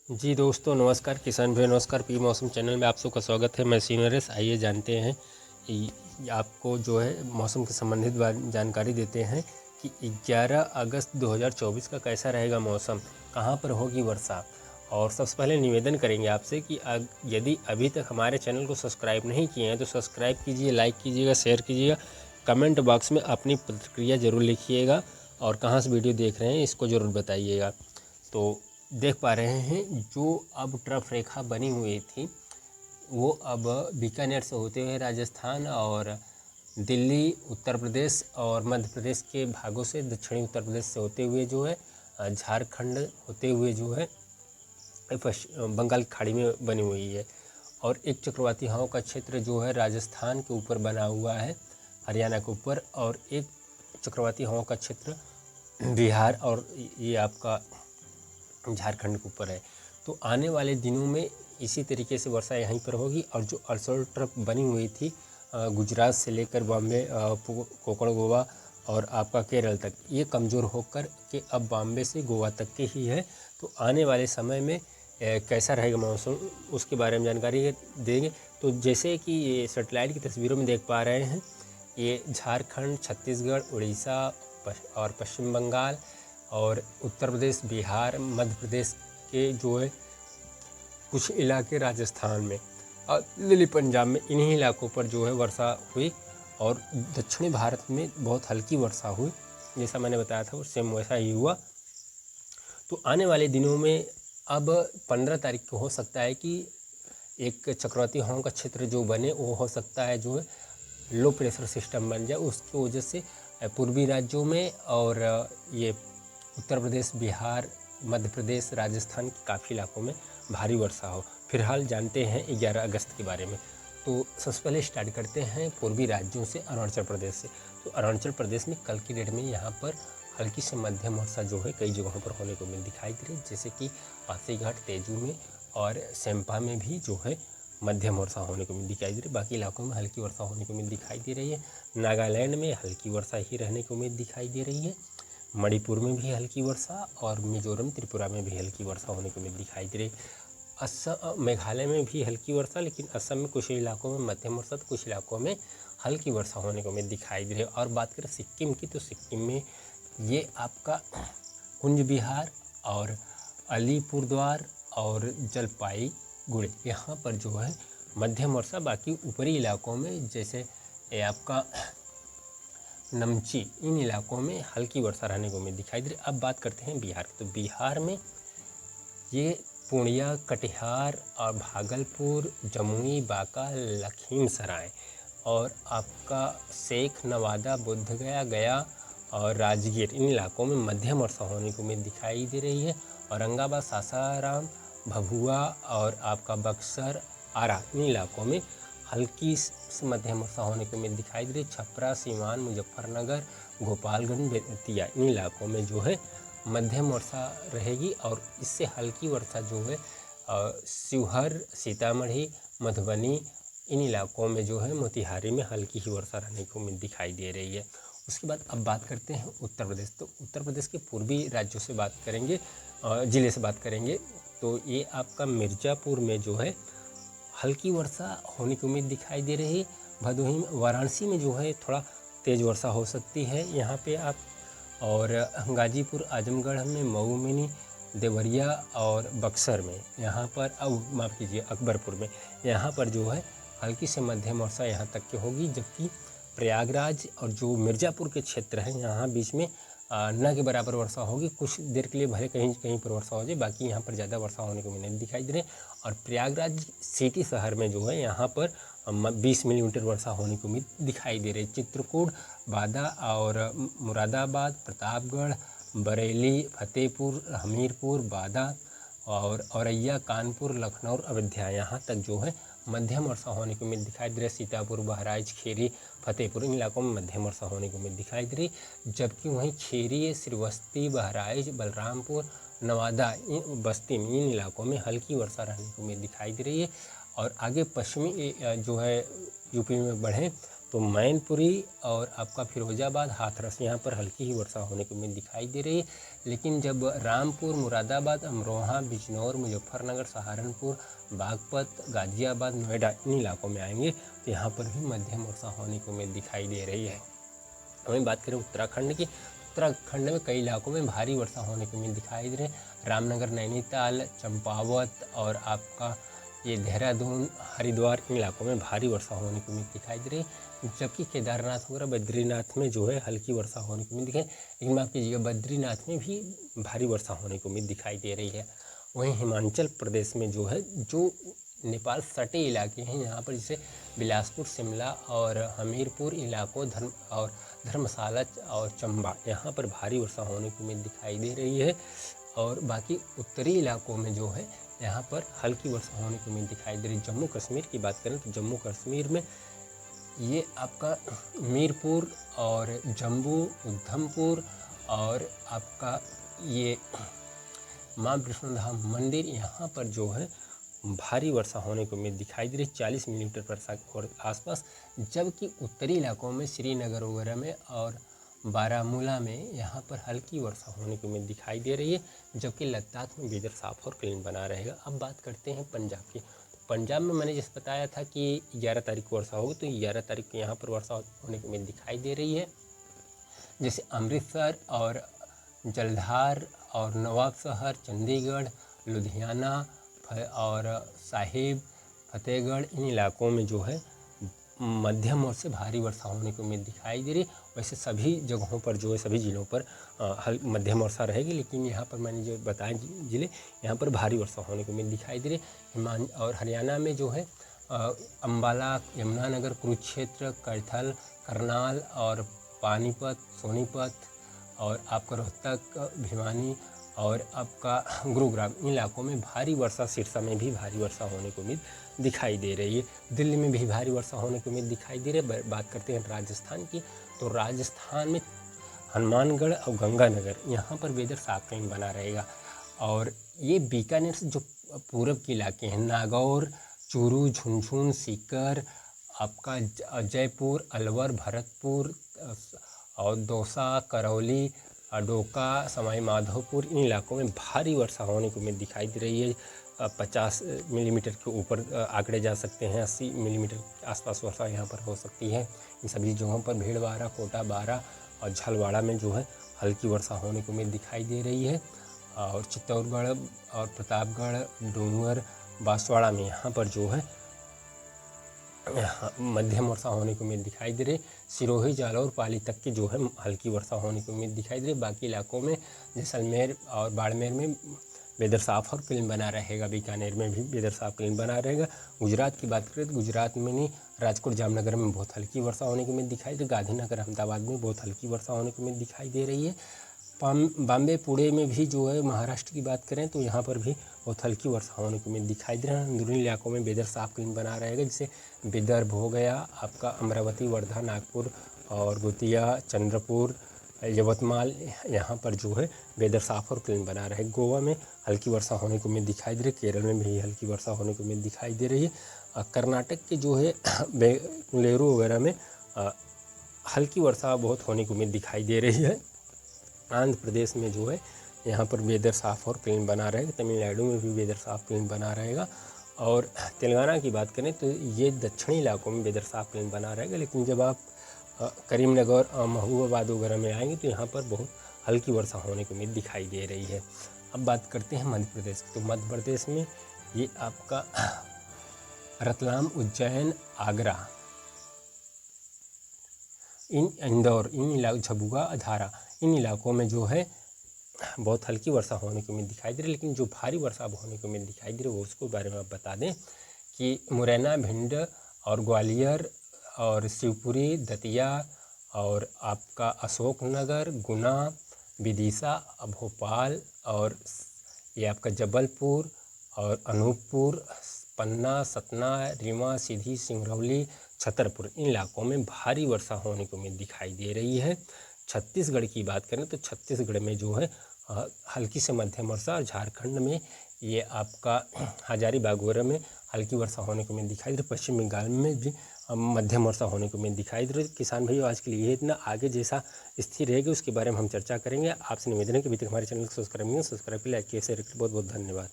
जी दोस्तों नमस्कार, किसान भाई नमस्कार। पी मौसम चैनल में आप सबका स्वागत है। मैं नरेश। आइए जानते हैं आपको जो है मौसम के संबंधित जानकारी देते हैं कि 11 अगस्त 2024 का कैसा रहेगा मौसम, कहां पर होगी वर्षा। और सबसे पहले निवेदन करेंगे आपसे कि यदि अभी तक हमारे चैनल को सब्सक्राइब नहीं किए हैं तो सब्सक्राइब कीजिए, लाइक कीजिएगा, शेयर कीजिएगा। कमेंट बॉक्स में अपनी प्रतिक्रिया ज़रूर लिखिएगा और कहाँ से वीडियो देख रहे हैं इसको ज़रूर बताइएगा। तो देख पा रहे हैं जो अब ट्रफ रेखा बनी हुई थी वो अब बीकानेर से होते हुए राजस्थान और दिल्ली, उत्तर प्रदेश और मध्य प्रदेश के भागों से, दक्षिणी उत्तर प्रदेश से होते हुए जो है झारखंड होते हुए जो है बंगाल की खाड़ी में बनी हुई है। और एक चक्रवाती हवाओं का क्षेत्र जो है राजस्थान के ऊपर बना हुआ है, हरियाणा के ऊपर, और एक चक्रवाती हवाओं का क्षेत्र बिहार और ये आपका झारखंड के ऊपर है। तो आने वाले दिनों में इसी तरीके से वर्षा यहीं पर होगी। और जो अर्सोल ट्रफ बनी हुई थी गुजरात से लेकर बॉम्बे, कोकण, गोवा और आपका केरल तक, ये कमज़ोर होकर के अब बॉम्बे से गोवा तक के ही है। तो आने वाले समय में कैसा रहेगा मौसम उसके बारे में जानकारी देंगे। तो जैसे कि ये सेटेलाइट की तस्वीरों में देख पा रहे हैं, ये झारखंड, छत्तीसगढ़, उड़ीसा और पश्चिम बंगाल और उत्तर प्रदेश, बिहार, मध्य प्रदेश के जो है कुछ इलाके, राजस्थान में और दिल्ली, पंजाब में, इन्हीं इलाकों पर जो है वर्षा हुई। और दक्षिणी भारत में बहुत हल्की वर्षा हुई, जैसा मैंने बताया था वो सेम वैसा ही हुआ। तो आने वाले दिनों में अब 15 तारीख को हो सकता है कि एक चक्रवाती हवाओं का क्षेत्र जो बने वो हो सकता है जो है लो प्रेशर सिस्टम बन जाए। उसकी वजह से पूर्वी राज्यों में और ये उत्तर प्रदेश, बिहार, मध्य प्रदेश, राजस्थान के काफ़ी इलाकों में भारी वर्षा हो। फिलहाल जानते हैं 11 अगस्त के बारे में। तो सबसे पहले स्टार्ट करते हैं पूर्वी राज्यों से, अरुणाचल प्रदेश से। तो अरुणाचल प्रदेश में कल की डेट में यहाँ पर हल्की से मध्यम वर्षा जो है कई जगहों पर होने को मिल दिखाई दे रही है, जैसे कि पासीघाट, तेजू में और सेम्पा में भी जो है मध्यम वर्षा होने को मिल दिखाई दे रही है। बाकी इलाकों में हल्की वर्षा होने को मिल दिखाई दे रही है। नागालैंड में हल्की वर्षा ही रहने को उम्मीद दिखाई दे रही है। मणिपुर में भी हल्की वर्षा और मिजोरम, त्रिपुरा में भी हल्की वर्षा होने को उम्मीद दिखाई दे रही है। असम, मेघालय में भी हल्की वर्षा, लेकिन असम में कुछ इलाकों में मध्यम वर्षा तो कुछ इलाकों में हल्की वर्षा होने को उम्मीद दिखाई दे रही है। और बात करें सिक्किम की, तो सिक्किम में ये आपका कुंज बिहार और अलीपुरद्वार और जलपाईगुड़ी, यहाँ पर जो है मध्यम वर्षा। बाकी ऊपरी इलाकों में जैसे ये आपका नमची, इन इलाकों में हल्की वर्षा रहने को उम्मीद दिखाई दे रही है। अब बात करते हैं बिहार की। तो बिहार में ये पूर्णिया, कटिहार और भागलपुर, जमुई, बांका, लखीमसराय और आपका शेख, नवादा, बोधगया, गया और राजगीर, इन इलाकों में मध्यम वर्षा होने को उम्मीद दिखाई दे रही है। औरंगाबाद, सासाराम, भभुआ और आपका बक्सर, आरा, इन इलाकों में हल्की से मध्यम वर्षा होने को उम्मीद दिखाई दे रही है। छपरा, सीवान, मुजफ्फरनगर, गोपालगंज, बेतिया, इन इलाकों में जो है मध्यम वर्षा रहेगी। और इससे हल्की वर्षा जो है शिवहर, सीतामढ़ी, मधुबनी, इन इलाकों में जो है मोतिहारी में हल्की ही वर्षा रहने को उम्मीद दिखाई दे रही है। उसके बाद अब बात करते हैं उत्तर प्रदेश। तो उत्तर प्रदेश के पूर्वी राज्यों से बात करेंगे, ज़िले से बात करेंगे। तो ये आपका मिर्ज़ापुर में जो है हल्की वर्षा होने की उम्मीद दिखाई दे रही है। भदोही में, वाराणसी में जो है थोड़ा तेज़ वर्षा हो सकती है यहाँ पे आप। और गाजीपुर, आजमगढ़ में, मऊ में, देवरिया और बक्सर में, यहाँ पर माफ़ कीजिए अकबरपुर में, यहाँ पर जो है हल्की से मध्यम वर्षा यहाँ तक की होगी। जबकि प्रयागराज और जो मिर्ज़ापुर के क्षेत्र हैं यहाँ बीच में न के बराबर वर्षा होगी। कुछ देर के लिए भले कहीं कहीं पर वर्षा हो जाए, बाकी यहाँ पर ज़्यादा वर्षा होने को नहीं दिखाई दे रही। और प्रयागराज सिटी शहर में जो है यहाँ पर 20 मिलीमीटर वर्षा होने की उम्मीद दिखाई दे रही है। चित्रकूट, बादा और मुरादाबाद, प्रतापगढ़, बरेली, फतेहपुर, हमीरपुर, बादा और औरैया, कानपुर, लखनऊ, अयोध्या, यहाँ तक जो है मध्यम वर्षा होने की उम्मीद दिखाई दे रही है। सीतापुर, बहराइच, खेरी, फतेहपुर, इन इलाकों में मध्यम वर्षा होने की उम्मीद दिखाई दे रही। जबकि वहीं खेरी, श्रीवस्ती, बहराइच, बलरामपुर, नवादा, बस्ती, इन इलाकों में हल्की वर्षा रहने की उम्मीद दिखाई दे रही है। और आगे पश्चिमी जो है यूपी में बढ़ें तो मैनपुरी और आपका फिरोजाबाद, हाथरस, यहाँ पर हल्की ही वर्षा होने की उम्मीद दिखाई दे रही है। लेकिन जब रामपुर, मुरादाबाद, अमरोहा, बिजनौर, मुजफ्फरनगर, सहारनपुर, बागपत, गाजियाबाद, नोएडा इन इलाकों में आएंगे तो यहाँ पर भी मध्यम वर्षा होने की उम्मीद दिखाई दे रही है। वहीं बात करें उत्तराखंड की, उत्तराखंड में कई इलाकों में भारी वर्षा होने की उम्मीद दिखाई दे रही है। रामनगर, नैनीताल, चंपावत और आपका ये देहरादून, हरिद्वार इन इलाकों में भारी वर्षा होने की उम्मीद दिखाई दे रही है। जबकि केदारनाथ वगैरह, बद्रीनाथ में जो है हल्की वर्षा होने की उम्मीद दिखाई, लेकिन माफ कीजिएगा बद्रीनाथ में भी भारी वर्षा होने की उम्मीद दिखाई दे रही है। वहीं हिमाचल प्रदेश में जो है, जो नेपाल सटे इलाके हैं यहाँ पर, जैसे बिलासपुर, शिमला और हमीरपुर इलाकों, धर्मशाला और चंबा, यहाँ पर भारी वर्षा होने की उम्मीद दिखाई दे रही है। और बाकी उत्तरी इलाकों में जो है यहाँ पर हल्की वर्षा होने की उम्मीद दिखाई दे रही है। जम्मू कश्मीर की बात करें तो जम्मू कश्मीर में ये आपका मीरपुर और जम्मू, उधमपुर और आपका ये माँ वैष्णो धाम मंदिर, यहाँ पर जो है भारी वर्षा होने की उम्मीद दिखाई दे रही है, 40 मिलीमीटर वर्षा और आसपास। जबकि उत्तरी इलाकों में श्रीनगर वगैरह में और बारामूला में यहाँ पर हल्की वर्षा होने की उम्मीद दिखाई दे रही है। जबकि लद्दाख में वेदर साफ और क्लीन बना रहेगा। अब बात करते हैं पंजाब की। तो पंजाब में मैंने जैसे बताया था कि 11 तारीख को वर्षा होगी, तो 11 तारीख को यहाँ पर वर्षा होने की उम्मीद दिखाई दे रही है। जैसे अमृतसर और जलधार और नवाबशहर, चंडीगढ़, लुधियाना और साहिब, फतेहगढ़ इन इलाकों में जो है मध्यम और से भारी वर्षा होने की उम्मीद दिखाई दे रही है। वैसे सभी जगहों पर जो है, सभी ज़िलों पर मध्यम वर्षा रहेगी, लेकिन यहाँ पर मैंने जो बताए ज़िले, यहाँ पर भारी वर्षा होने की उम्मीद दिखाई दे रही है। और हरियाणा में जो है अम्बाला, यमुनानगर, कुरुक्षेत्र, कैथल, करनाल और पानीपत, सोनीपत और आपका रोहतक, भिवानी और आपका गुरुग्राम इन इलाकों में भारी वर्षा, सिरसा में भी भारी वर्षा होने की उम्मीद दिखाई दे रही है। दिल्ली में भी भारी वर्षा होने की उम्मीद दिखाई दे रही है। बात करते हैं राजस्थान की, तो राजस्थान में हनुमानगढ़ और गंगानगर यहाँ पर वेदर साफ कहीं बना रहेगा। और ये बीकानेर से जो पूरब के इलाके हैं, नागौर, चूरू, झुंझुनू, सीकर, आपका जयपुर, अलवर, भरतपुर और दौसा, करौली, डोका, सवाई माधोपुर इन इलाकों में भारी वर्षा होने की उम्मीद दिखाई दे रही है। 50 मिलीमीटर के ऊपर आंकड़े जा सकते हैं, 80 मिलीमीटर के आसपास वर्षा यहाँ पर हो सकती है। इन सभी जगहों पर भीलवाड़ा, कोटा, बारा और झलवाड़ा में जो है हल्की वर्षा होने की उम्मीद दिखाई दे रही है। और चित्तौड़गढ़ और प्रतापगढ़, डूंगर, बांसवाड़ा में यहाँ पर जो है मध्यम वर्षा होने की उम्मीद दिखाई दे रही। सिरोही, जालौर, पाली तक की जो है हल्की वर्षा होने की उम्मीद दिखाई दे रही। बाकी इलाकों में जैसलमेर और बाड़मेर में वेदर साफ और क्लीन बना रहेगा। बीकानेर में भी वेदर साफ क्लीन बना रहेगा। गुजरात की बात करें तो गुजरात में नहीं, राजकोट, जामनगर में बहुत हल्की वर्षा होने की उम्मीद दिखाई दे रही। गांधीनगर, अहमदाबाद में बहुत हल्की वर्षा होने की उम्मीद दिखाई दे रही है। बॉम्बे, पुणे में भी जो है, महाराष्ट्र की बात करें तो यहाँ पर भी बहुत हल्की वर्षा होने की उम्मीद दिखाई दे रहा है। अंदरूनी इलाकों में वेदर साफ क्लीन बना रहेगा, जैसे विदर्भ हो गया, आपका अमरावती, वर्धा, नागपुर और गोतिया, चंद्रपुर, यवतमाल, यहाँ पर जो है वेदर साफ और क्लीन बना रहे। गोवा में हल्की वर्षा होने की उम्मीद दिखाई दे रही है। केरल में भी हल्की वर्षा होने की उम्मीद दिखाई दे रही है। कर्नाटक के जो है बेंगलुरु वगैरह में हल्की वर्षा बहुत होने की उम्मीद दिखाई दे रही है। आंध्र प्रदेश में जो है यहाँ पर वेदर साफ और क्लीन बना रहेगा। तमिलनाडु में भी वेदर साफ क्लीन बना रहेगा। और तेलंगाना की बात करें तो ये दक्षिणी इलाकों में वेदर साफ क्लीन बना रहेगा। लेकिन जब आप करीमनगर और महबूबाबाद वगैरह में आएंगे तो यहाँ पर बहुत हल्की वर्षा होने की उम्मीद दिखाई दे रही है। अब बात करते हैं मध्य प्रदेश की, तो मध्य प्रदेश में ये आपका रतलाम, उज्जैन, आगरा, इंदौर इन इलाकों, झबुआ, अधारा इन इलाकों में जो है बहुत हल्की वर्षा होने की उम्मीद दिखाई दे रही है। लेकिन जो भारी वर्षा होने की उम्मीद दिखाई दे रही है वो उसके बारे में आप बता दें कि मुरैना, भिंड और ग्वालियर और शिवपुरी, दतिया और आपका अशोकनगर, गुना, विदिशा, भोपाल और ये आपका जबलपुर और अनूपपुर, पन्ना, सतना, रीवा, सीधी, सिंगरौली, छतरपुर इन इलाकों में भारी वर्षा होने की उम्मीद दिखाई दे रही है। छत्तीसगढ़ की बात करें तो छत्तीसगढ़ में जो है हल्की से मध्यम वर्षा, और झारखंड में ये आपका हजारीबाग वगैरह में हल्की वर्षा होने को उम्मीद दिखाई दे रही। पश्चिम बंगाल में भी मध्यम वर्षा होने को उम्मीद दिखाई दे रही। किसान भाइयों, आज के लिए इतना, आगे जैसा स्थिति रहेगी उसके बारे में हम चर्चा करेंगे। आपसे निवेदन है कि अभी तक हमारे चैनल को सब्सक्राइब नहीं, सब्सक्राइब लाइक किए, शेयर करें। बहुत बहुत धन्यवाद।